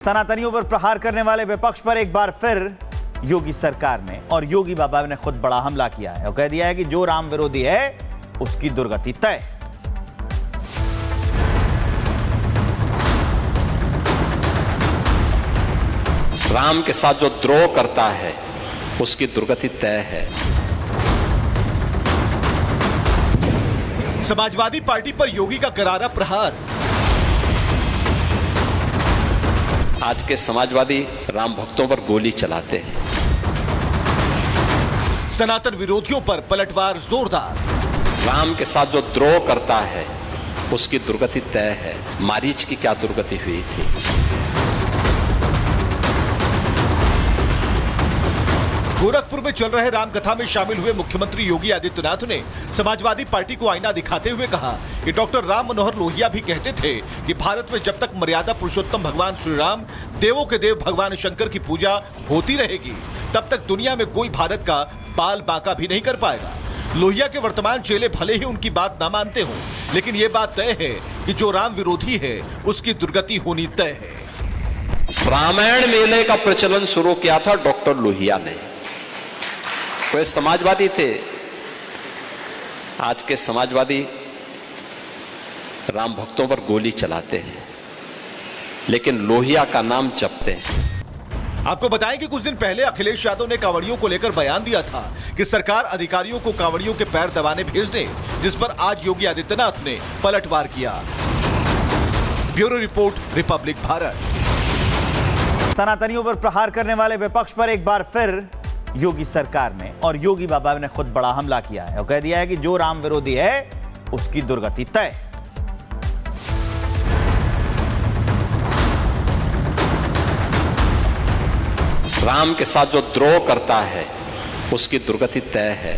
सनातनियों पर प्रहार करने वाले विपक्ष पर एक बार फिर योगी सरकार ने और योगी बाबा ने खुद बड़ा हमला किया है और कह दिया है कि जो राम विरोधी है उसकी दुर्गति तय। राम के साथ जो द्रोह करता है उसकी दुर्गति तय है। समाजवादी पार्टी पर योगी का करारा प्रहार। आज के समाजवादी राम भक्तों पर गोली चलाते हैं। सनातन विरोधियों पर पलटवार जोरदार। राम के साथ जो द्रोह करता है उसकी दुर्गति तय है। मारीच की क्या दुर्गति हुई थी। गोरखपुर में चल रहे रामकथा में शामिल हुए मुख्यमंत्री योगी आदित्यनाथ ने समाजवादी पार्टी को आईना दिखाते हुए कहा कि डॉक्टर राम मनोहर लोहिया भी कहते थे कि भारत में जब तक मर्यादा पुरुषोत्तम भगवान श्री राम, देवों के देव भगवान शंकर की पूजा होती रहेगी, तब तक दुनिया में कोई भारत का बाल बांका भी नहीं कर पाएगा। लोहिया के वर्तमान चेले भले ही उनकी बात ना मानते हों, लेकिन ये बात तय है कि जो राम विरोधी है उसकी दुर्गति होनी तय है। रामायण मेले का प्रचलन शुरू किया था डॉक्टर लोहिया ने। वे समाजवादी थे। आज के समाजवादी राम भक्तों पर गोली चलाते हैं, लेकिन लोहिया का नाम जपते हैं। आपको बताएं कि कुछ दिन पहले अखिलेश यादव ने कांवड़ियों को लेकर बयान दिया था कि सरकार अधिकारियों को कांवड़ियों के पैर दबाने भेज दे, जिस पर आज योगी आदित्यनाथ ने पलटवार किया। Bureau report, Republic Bharat. सनातनियों पर प्रहार करने वाले विपक्ष पर एक बार फिर योगी सरकार ने और योगी बाबा ने खुद बड़ा हमला किया है और कह दिया है कि जो राम विरोधी है उसकी दुर्गति तय। राम के साथ जो द्रोह करता है उसकी दुर्गति तय है।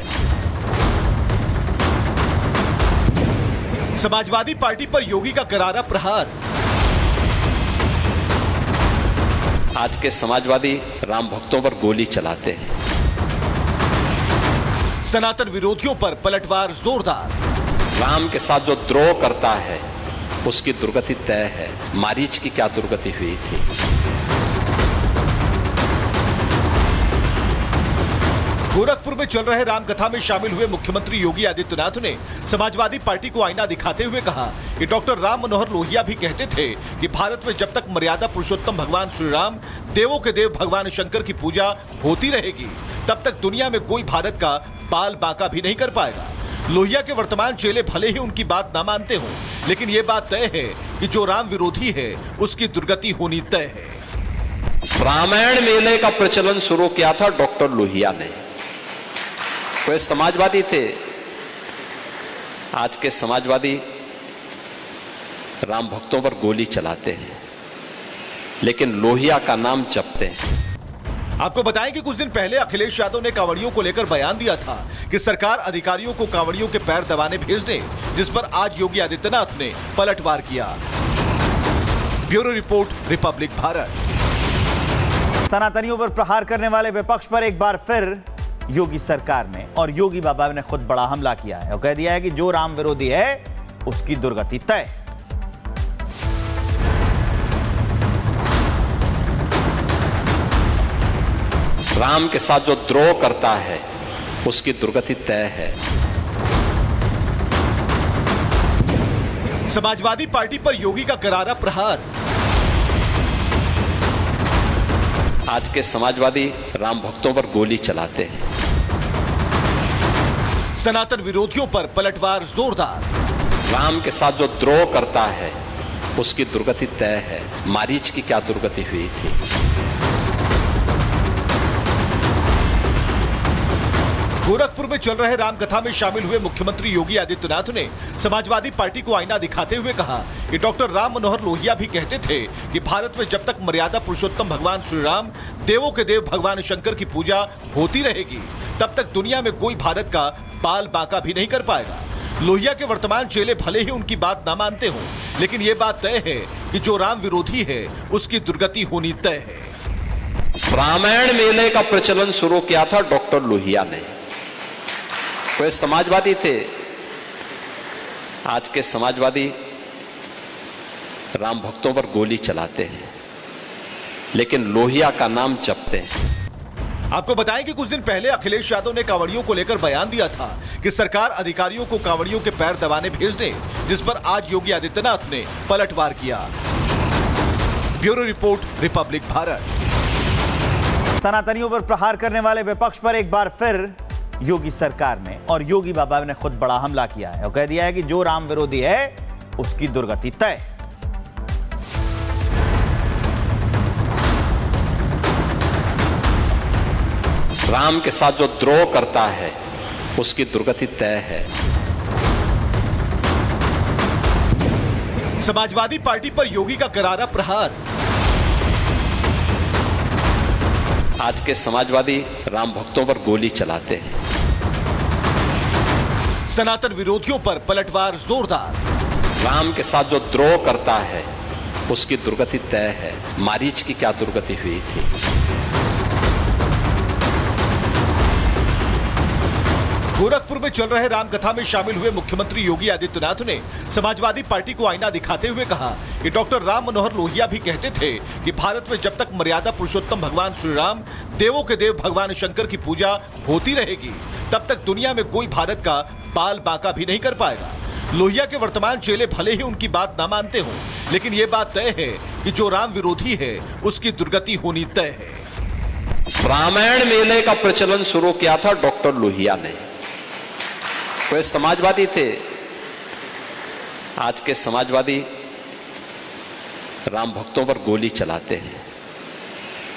समाजवादी पार्टी पर योगी का करारा प्रहार। आज के समाजवादी राम भक्तों पर गोली चलाते हैं। सनातन विरोधियों पर पलटवार जोरदार। राम के साथ जो द्रोह करता है उसकी दुर्गति तय है। मारीच की क्या दुर्गति हुई थी। गोरखपुर में चल रहे रामकथा में शामिल हुए मुख्यमंत्री योगी आदित्यनाथ ने समाजवादी पार्टी को आईना दिखाते हुए कहा कि डॉक्टर राम मनोहर लोहिया भी कहते थे कि भारत में जब तक मर्यादा पुरुषोत्तम भगवान श्री राम, देवों के देव भगवान शंकर की पूजा होती रहेगी, तब तक दुनिया में कोई भारत का बाल बांका भी नहीं कर पाएगा। लोहिया के वर्तमान चेले भले ही उनकी बात ना मानते हों, लेकिन ये बात तय है कि जो राम विरोधी है उसकी दुर्गति होनी तय है। रामायण मेले का प्रचलन शुरू किया था डॉक्टर लोहिया ने। वे समाजवादी थे। आज के समाजवादी राम भक्तों पर गोली चलाते हैं, लेकिन लोहिया का नाम जपते हैं। आपको बताएं कि कुछ दिन पहले अखिलेश यादव ने कांवड़ियों को लेकर बयान दिया था कि सरकार अधिकारियों को कांवड़ियों के पैर दबाने भेज दे, जिस पर आज योगी आदित्यनाथ ने पलटवार किया। Bureau report, Republic Bharat. सनातनियों पर प्रहार करने वाले विपक्ष पर एक बार फिर योगी सरकार ने और योगी बाबा ने खुद बड़ा हमला किया है और कह दिया है कि जो राम विरोधी है उसकी दुर्गति तय। राम के साथ जो द्रोह करता है उसकी दुर्गति तय है। समाजवादी पार्टी पर योगी का करारा प्रहार। आज के समाजवादी राम भक्तों पर गोली चलाते हैं। सनातन विरोधियों पर पलटवार जोरदार। राम के साथ जो द्रोह करता है उसकी दुर्गति तय है। मारीच की क्या दुर्गति हुई थी। गोरखपुर में चल रहे रामकथा में शामिल हुए मुख्यमंत्री योगी आदित्यनाथ ने समाजवादी पार्टी को आईना दिखाते हुए कहा कि डॉक्टर राम मनोहर लोहिया भी कहते थे कि भारत में जब तक मर्यादा पुरुषोत्तम भगवान श्री राम, देवों के देव भगवान शंकर की पूजा होती रहेगी, तब तक दुनिया में कोई भारत का बाल बांका भी नहीं कर पाएगा। लोहिया के वर्तमान चेले भले ही उनकी बात ना मानते हों, लेकिन ये बात तय है कि जो राम विरोधी है उसकी दुर्गति होनी तय है। रामायण मेले का प्रचलन शुरू किया था डॉक्टर लोहिया ने। वे समाजवादी थे। आज के समाजवादी राम भक्तों पर गोली चलाते हैं, लेकिन लोहिया का नाम जपते हैं। आपको बताएं कि कुछ दिन पहले अखिलेश यादव ने कांवड़ियों को लेकर बयान दिया था कि सरकार अधिकारियों को कांवड़ियों के पैर दबाने भेज दे, जिस पर आज योगी आदित्यनाथ ने पलटवार किया। Bureau report, Republic Bharat. सनातनियों पर प्रहार करने वाले विपक्ष पर एक बार फिर योगी सरकार ने और योगी बाबा ने खुद बड़ा हमला किया है और कह दिया है कि जो राम विरोधी है उसकी दुर्गति तय। राम के साथ जो द्रोह करता है उसकी दुर्गति तय है। समाजवादी पार्टी पर योगी का करारा प्रहार। आज के समाजवादी राम भक्तों पर गोली चलाते हैं। सनातन विरोधियों पर पलटवार जोरदार। राम के साथ जो द्रोह करता है उसकी दुर्गति तय है। मारीच की क्या दुर्गति हुई थी। गोरखपुर में चल रहे रामकथा में शामिल हुए मुख्यमंत्री योगी आदित्यनाथ ने समाजवादी पार्टी को आईना दिखाते हुए कहा कि डॉक्टर राम मनोहर लोहिया भी कहते थे कि भारत में जब तक मर्यादा पुरुषोत्तम भगवान श्री राम, देवों के देव भगवान शंकर की पूजा होती रहेगी, तब तक दुनिया में कोई भारत का बाल बांका भी नहीं कर पाएगा। लोहिया के वर्तमान चेले भले ही उनकी बात ना मानते हों, लेकिन ये बात तय है कि जो राम विरोधी है उसकी दुर्गति होनी तय है। रामायण मेले का प्रचलन शुरू किया था डॉक्टर लोहिया ने। वे समाजवादी थे। आज के समाजवादी राम भक्तों पर गोली चलाते हैं,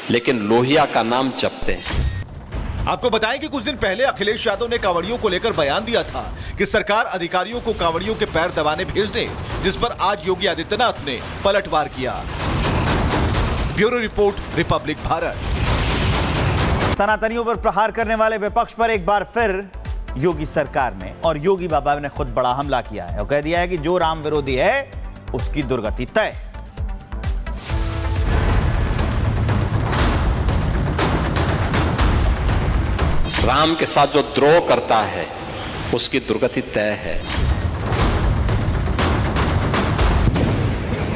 लेकिन लोहिया का नाम जपते हैं। आपको बताएं कि कुछ दिन पहले अखिलेश यादव ने कांवड़ियों को लेकर बयान दिया था कि सरकार अधिकारियों को कांवड़ियों के पैर दबाने भेज दे, जिस पर आज योगी आदित्यनाथ ने पलटवार किया। Bureau report, Republic Bharat. सनातनियों पर प्रहार करने वाले विपक्ष पर एक बार फिर योगी सरकार ने और योगी बाबा ने खुद बड़ा हमला किया है और कह दिया है कि जो राम विरोधी है उसकी दुर्गति तय। राम के साथ जो द्रोह करता है उसकी दुर्गति तय है।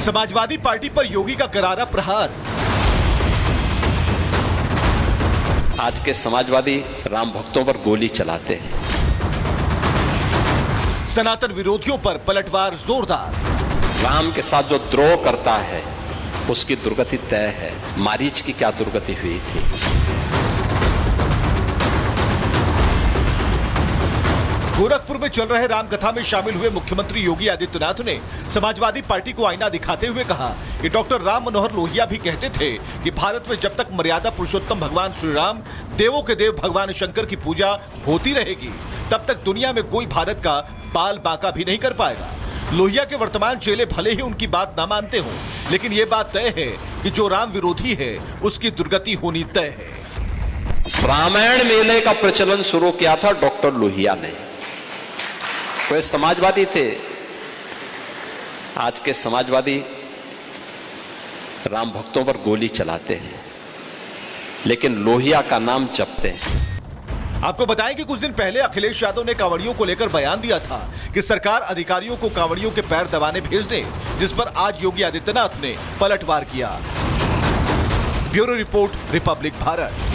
समाजवादी पार्टी पर योगी का करारा प्रहार। आज के समाजवादी राम भक्तों पर गोली चलाते हैं। सनातन विरोधियों पर पलटवार जोरदार। राम के साथ जो द्रोह करता है उसकी दुर्गति तय है। मारीच की क्या दुर्गति हुई थी। गोरखपुर में चल रहे रामकथा में शामिल हुए मुख्यमंत्री योगी आदित्यनाथ ने समाजवादी पार्टी को आईना दिखाते हुए कहा कि डॉक्टर राम मनोहर लोहिया भी कहते थे कि भारत में जब तक मर्यादा पुरुषोत्तम भगवान श्री राम, देवों के देव भगवान शंकर की पूजा होती रहेगी, तब तक दुनिया में कोई भारत का बाल बांका भी नहीं कर पाएगा। लोहिया के वर्तमान चेले भले ही उनकी बात ना मानते हों, लेकिन ये बात तय है कि जो राम विरोधी है उसकी दुर्गति होनी तय है। रामायण मेले का प्रचलन शुरू किया था डॉक्टर लोहिया ने। वे समाजवादी थे। आज के समाजवादी राम भक्तों पर गोली चलाते हैं, लेकिन लोहिया का नाम जपते हैं। आपको बताएं कि कुछ दिन पहले अखिलेश यादव ने कांवड़ियों को लेकर बयान दिया था कि सरकार अधिकारियों को कांवड़ियों के पैर दबाने भेज दे, जिस पर आज योगी आदित्यनाथ ने पलटवार किया। Bureau report, Republic Bharat.